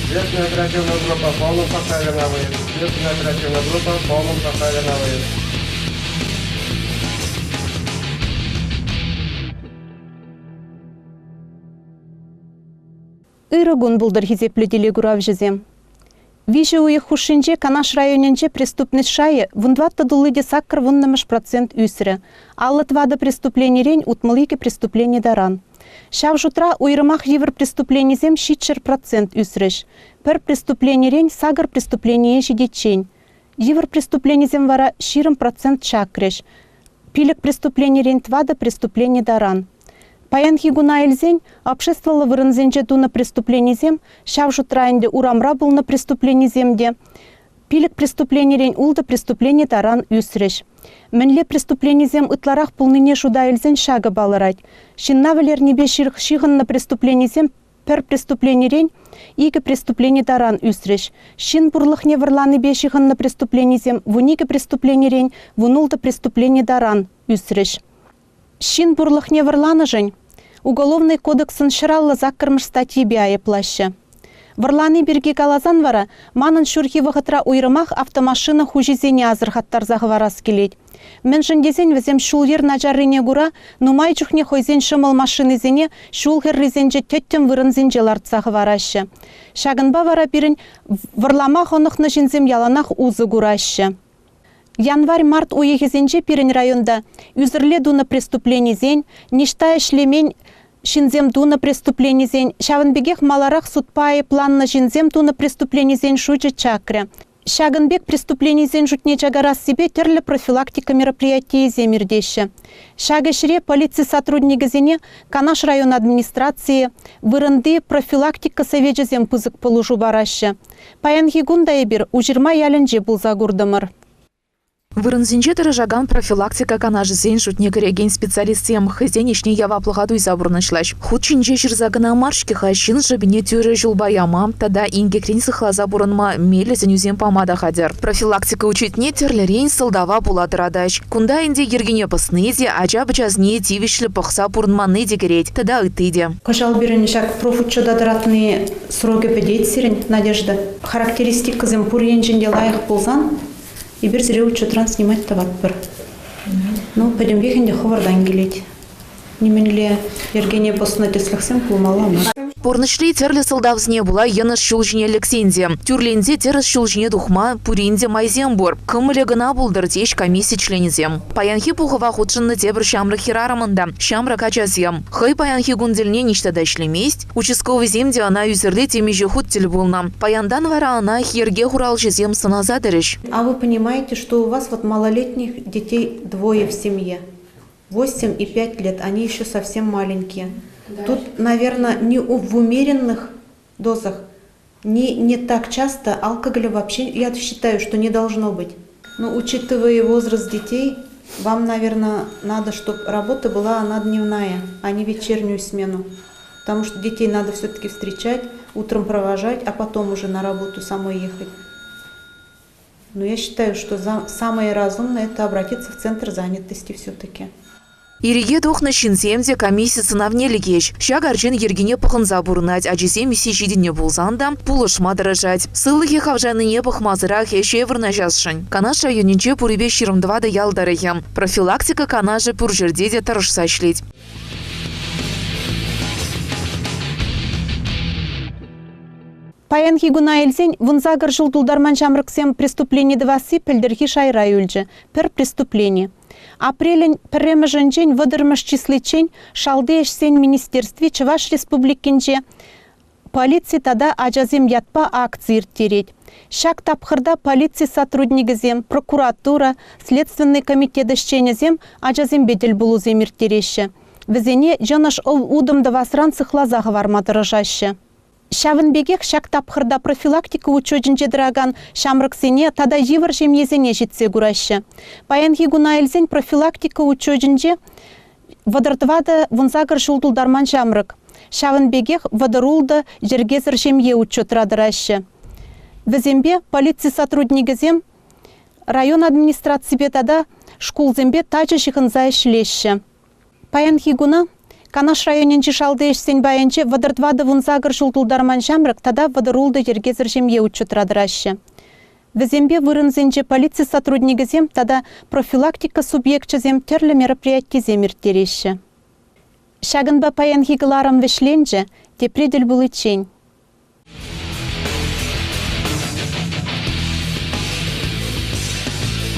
Известная оперативная группа в полном составе на выезд. Известная оперативная группа в полном составе на выезд. Ирогун булдыр хизеплі делегурав жезем. Виже уйых хушинже Канаш районенже преступность шайы вундватта дулыде саккар вуннамыш процент үсірі. Аллатвада преступление рень утмалыке преступление даран. Шав жутра уйрымах евр преступление зем щитшер процент үсіріш. Пер преступление рень сагар преступление жидечень. Евр преступление зем вара ширым процент чакреш. Пилек преступление рень твада преступление даран. Паянхи гуна эльзень обществовала вырынзенже туна преступление зем, шав жутрайнде урамра был на преступление земде. Пилек преступление рень улда преступление таран үсреш. Менле преступление зем ытларах пулныне шуда эльзень шага балырать. Шинна валер небе шихан на преступление зем пер преступление рень иге преступление таран үсреш. Шин бурлых не варланы бе шихан на преступление зем вуниге преступление рень вунулда преступление таран үсреш. Шин бурлых не варланы жень. Уголовный кодексын шыраллы заккырмыш статьи бияе плаща. Варланы берге калазан вара, манын шурхи вахытра уйрымах автомашина хужизене азырхаттар захварас келет. Мен жындезен візем шулер наджарыне гура, нумай чухне хойзен шымыл машинызене шулхер ризенже теттем вырынзенже лартсағы варашы. Шагынба вара бірін варламах онықны жінзем яланах узы гурашы. Январь-март уехезенже пирен районда үзірле дуна преступление зен, ништая шлемень шинзем дуна преступление зен, шавынбегех маларах судпае планна шинзем дуна преступление зен шуча чакря. Шагынбек преступление зен жутне чагарас себе терлі профилактика мероприятия земирдеші. Шагешре полиция сотрудники зене Канаш район администрации вырынды профилактика соведжі зем пызык полужу барашы. Паянхи гунда ебір ужирма яленже бұл загурдымыр. Вырынзинче тырыжаган профилактика канажы зен жутне кереген специалистем хызенешне яваплыға дуйза бұрнышлаш. Худчинче жырзагына маршки хащин жабине тюрі жылбаяма, тада ингекрен сыхлаза бұрынма мелі зенюзен помада хадер. Профилактика учетне терлерен сылдава буладырадач. Кунда инде ергене пысныде, ажа бычазне тивишлі пықса бұрынманы дегерет, тада ытыде. Пожал беренешак профучода дыратные сроки педет сирень, Надежда. Характеристика земпурьенженде лайық болзан, и бір зіре учетран снимать тават бір. Ну, пойдем бегенде ховардан келет. Неменле ергене посына теслахсен пулмалама. Порнышлі терлі сылдавзне була еныш шулжіне лексенде. Тюрленде теріс шулжіне духма пуринде майзем бор. Кымылі гына булдырдеш комиссия членезем. Паянхи пухова худшынны дебір шамры хирарамында. Шамры качазем. Хай паянхи гундельне ништада шлеместь. Участковый земде она юзерле темеже худтель булна. Паяндан вара она херге хурал жезем сыназадырыш. А вы понимаете, что у вас вот малолетних детей двое в семье? 8 и 5 лет, они еще совсем маленькие. Да. Тут, наверное, не в умеренных дозах, не так часто алкоголя вообще, я считаю, что не должно быть. Но учитывая возраст детей, вам, наверное, надо, чтобы работа была она дневная, а не вечернюю смену. Потому что детей надо все-таки встречать, утром провожать, а потом уже на работу самой ехать. Но я считаю, что самое разумное это обратиться в центр занятости все-таки. Ириге дохна шинземде комиссия сынавнелі кеш. Шагаржен ергене пықын забурнать, ажизе миси жидіне болзанда пулышма дырыжать. Сылығы хавжаныне пықмазырақ ешевірна жазшын. Канаш районенче пурибе шырымдывады ялдарыхем. Профилактика канажы пуржерде де тарышса шлеть. Паянхи гуна эльзень вунзагар жылдулдарман жамрыксем преступление двасы пельдерхи шайра юльджи. Пер преступление. Апрелень перемеженчень выдырмыш числичень шалдееш сен министерстве Чуваш республикинче полиция тада ажазем ятпа акции ирттереть. Шак тапхырда полиция сотруднигізем, прокуратура, следственный комитет ишченезем ажазем бедел булузем ирттереші. Візене жанаш ол удымды васран сыхлазағы вармадырыжашы. Шавынбегех шак тапхырда профилактика учёжінже драган шамрыксене тада живыр жемезене жетсе гурашы. Паянхи гуна эльзен профилактика учёжінже вадырдвады вунзагыр жулдулдарман жамрык. Шавынбегех вадырулды жергезір жемге учётрадырашы. Візембе полиция сотруднигізем район администрации тада шкул зембе тачы шихынзай шлеші. Паянхи гуна Канаш районенче шалды ешсен байынче вадырдвады вунзагыр жулдулдарман жамрык тада вадырулды ергезір жемье учетрадырашы. Візембе вырынзенче полиция сотруднигізем тада профилактика субъектчізем терлі мероприятизем ирттереші. Шагынба паян хигыларым вешленже, тепреділ бұлы чень.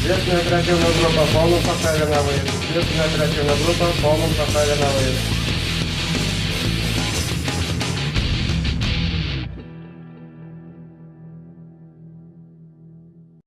Следственная оперативная группа в полном составе на выезд. Следственная оперативная группа в полном составе на выезд.